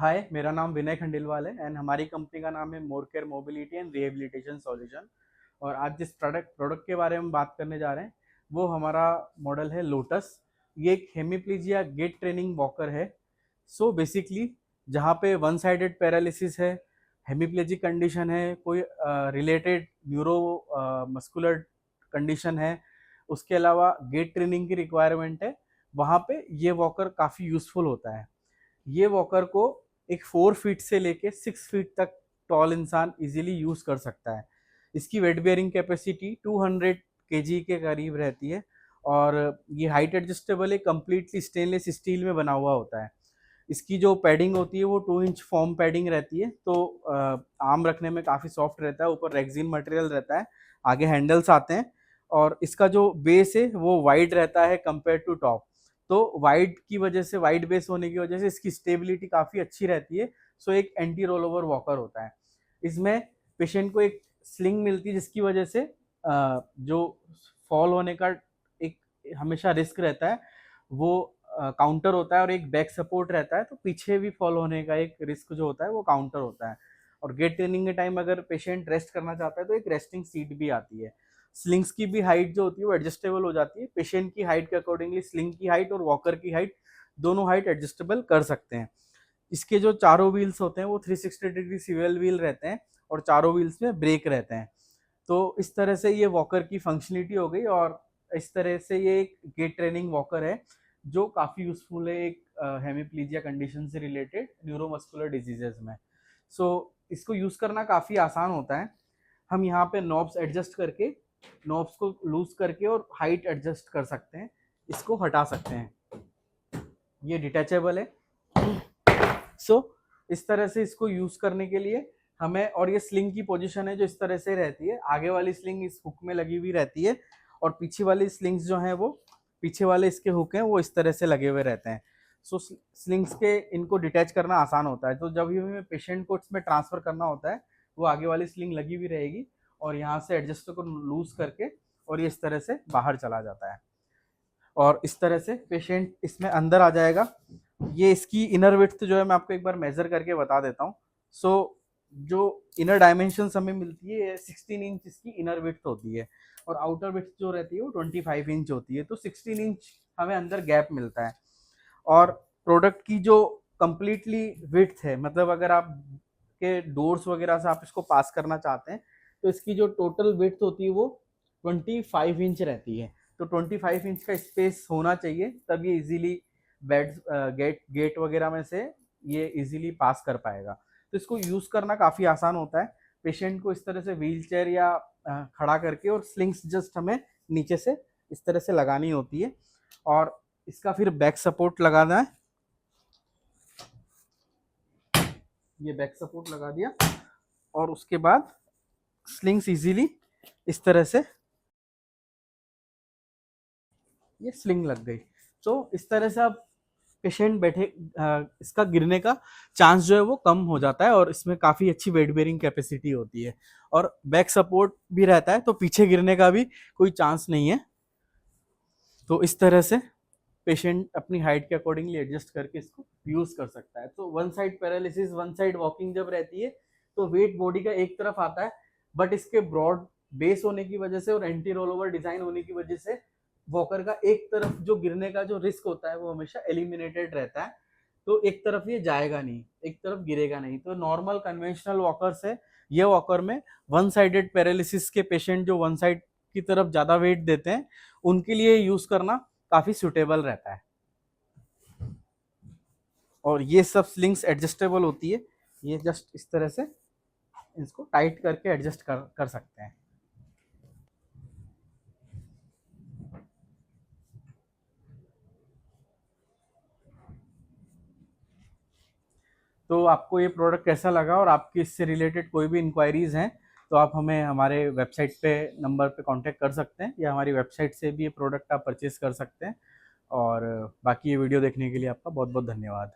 हाय, मेरा नाम विनय खंडेलवाल है एंड हमारी कंपनी का नाम है मोर care mobility and rehabilitation solution. और आज जिस प्रोडक्ट के बारे में बात करने जा रहे हैं वो हमारा मॉडल है लोटस। ये एक हेमीप्लीजिया गेट ट्रेनिंग वॉकर है। सो बेसिकली जहाँ पे वन साइडेड पैरालिसिस है, हेमीप्लेजिक कंडीशन है, कोई रिलेटेड न्यूरो मस्कुलर कंडीशन है, उसके अलावा गेट ट्रेनिंग की रिक्वायरमेंट है, वहाँ पे ये वॉकर काफ़ी यूज़फुल होता है। ये वॉकर को एक 4 फीट से लेके 6 फीट तक टॉल इंसान इजीली यूज कर सकता है। इसकी वेट बेयरिंग कैपेसिटी 200 केजी के करीब रहती है और ये हाइट एडजस्टेबल है, कम्प्लीटली स्टेनलेस स्टील में बना हुआ होता है। इसकी जो पैडिंग होती है वो 2 इंच फॉर्म पैडिंग रहती है, तो आर्म रखने में काफ़ी सॉफ्ट रहता है। ऊपर रेक्सिन मटेरियल रहता है, आगे हैंडल्स आते हैं और इसका जो बेस है वो वाइड रहता है कंपेयर टू टॉप। तो वाइड की वजह से, वाइड बेस होने की वजह से इसकी स्टेबिलिटी काफ़ी अच्छी रहती है। सो एक एंटी रोल ओवर वॉकर होता है। इसमें पेशेंट को एक स्लिंग मिलती है जिसकी वजह से जो फॉल होने का एक हमेशा रिस्क रहता है वो काउंटर होता है, और एक बैक सपोर्ट रहता है, तो पीछे भी फॉल होने का एक रिस्क जो होता है वो काउंटर होता है। और गेट ट्रेनिंग के टाइम अगर पेशेंट रेस्ट करना चाहता है तो एक रेस्टिंग सीट भी आती है। स्लिंग्स की भी हाइट जो होती है वो एडजस्टेबल हो जाती है। पेशेंट की हाइट के अकॉर्डिंगली स्लिंग की हाइट और वॉकर की हाइट, दोनों हाइट एडजस्टेबल कर सकते हैं। इसके जो चारों व्हील्स होते हैं वो 360 डिग्री सिविल व्हील रहते हैं और चारों व्हील्स में ब्रेक रहते हैं। तो इस तरह से ये वॉकर की फंक्शनलिटी हो गई, और इस तरह से ये एक गेट ट्रेनिंग वॉकर है जो काफ़ी यूजफुल है एक हेमीप्लीजिया कंडीशन से रिलेटेड न्यूरोमस्कुलर डिजीजेज में। सो इसको यूज़ करना काफ़ी आसान होता है। हम यहाँ पे नॉब्स एडजस्ट करके, नॉब्स को लूज करके और हाइट एडजस्ट कर सकते हैं, इसको हटा सकते हैं। ये डिटैचेबल है। सो इस तरह से इसको यूज करने के लिए हमें, और ये स्लिंग की पोजीशन है जो इस तरह से रहती है, आगे वाली स्लिंग इस हुक में लगी हुई रहती है और पीछे वाली स्लिंग्स जो हैं वो, पीछे वाले इसके हुक हैं वो इस तरह से लगे हुए रहते हैं। सो स्लिंग्स के इनको डिटैच करना आसान होता है। तो जब भी हमें पेशेंट को इसमें ट्रांसफर करना होता है वो आगे वाली स्लिंग लगी हुई रहेगी और यहाँ से एडजस्टर को लूज करके और ये इस तरह से बाहर चला जाता है और इस तरह से पेशेंट इसमें अंदर आ जाएगा। ये इसकी इनर विड्थ जो है मैं आपको एक बार मेजर करके बता देता हूँ। सो जो इनर डायमेंशन हमें मिलती है 16 इंच इसकी इनर विड्थ होती है और आउटर विड्थ जो रहती है वो 25 इंच होती है। तो 16 इंच हमें अंदर गैप मिलता है। और प्रोडक्ट की जो कंप्लीटली विड्थ है, मतलब अगर आप के डोर्स वगैरह से आप इसको पास करना चाहते हैं तो इसकी जो टोटल विड्थ होती है वो 25 इंच रहती है। तो 25 इंच का स्पेस होना चाहिए, तब ये इजीली बेड गेट वगैरह में से ये इजीली पास कर पाएगा। तो इसको यूज़ करना काफ़ी आसान होता है। पेशेंट को इस तरह से व्हील चेयर या खड़ा करके और स्लिंग्स जस्ट हमें नीचे से इस तरह से लगानी होती है और इसका फिर बैक सपोर्ट लगाना है। ये बैक सपोर्ट लगा दिया और उसके बाद स्लिंग्स इजीली इस तरह से, ये स्लिंग लग गई। तो इस तरह से आप पेशेंट बैठे, इसका गिरने का चांस जो है वो कम हो जाता है और इसमें काफ़ी अच्छी वेट बेयरिंग कैपेसिटी होती है और बैक सपोर्ट भी रहता है, तो पीछे गिरने का भी कोई चांस नहीं है। तो इस तरह से पेशेंट अपनी हाइट के अकॉर्डिंगली एडजस्ट करके इसको यूज़ कर सकता है। तो one side paralysis, one side walking जब रहती है तो वेट बॉडी का एक तरफ आता है, बट इसके ब्रॉड बेस होने की वजह से और एंटी रोल ओवर डिजाइन होने की वजह से वॉकर का एक तरफ जो गिरने का जो रिस्क होता है वो हमेशा एलिमिनेटेड रहता है। तो एक तरफ ये जाएगा नहीं, एक तरफ गिरेगा नहीं। तो नॉर्मल कन्वेंशनल वॉकर्स है, ये वॉकर में वन साइडेड पैरालिसिस के पेशेंट जो वन साइड की तरफ ज़्यादा वेट देते हैं उनके लिए यूज़ करना काफ़ी सुटेबल रहता है। और ये सब स्लिंग्स एडजस्टेबल होती है, ये जस्ट इस तरह से इसको टाइट करके एडजस्ट कर सकते हैं। तो आपको ये प्रोडक्ट कैसा लगा और आपकी इससे रिलेटेड कोई भी इंक्वायरीज हैं तो आप हमें हमारे वेबसाइट पे नंबर पे कांटेक्ट कर सकते हैं या हमारी वेबसाइट से भी ये प्रोडक्ट आप परचेज कर सकते हैं। और बाकी ये वीडियो देखने के लिए आपका बहुत बहुत धन्यवाद।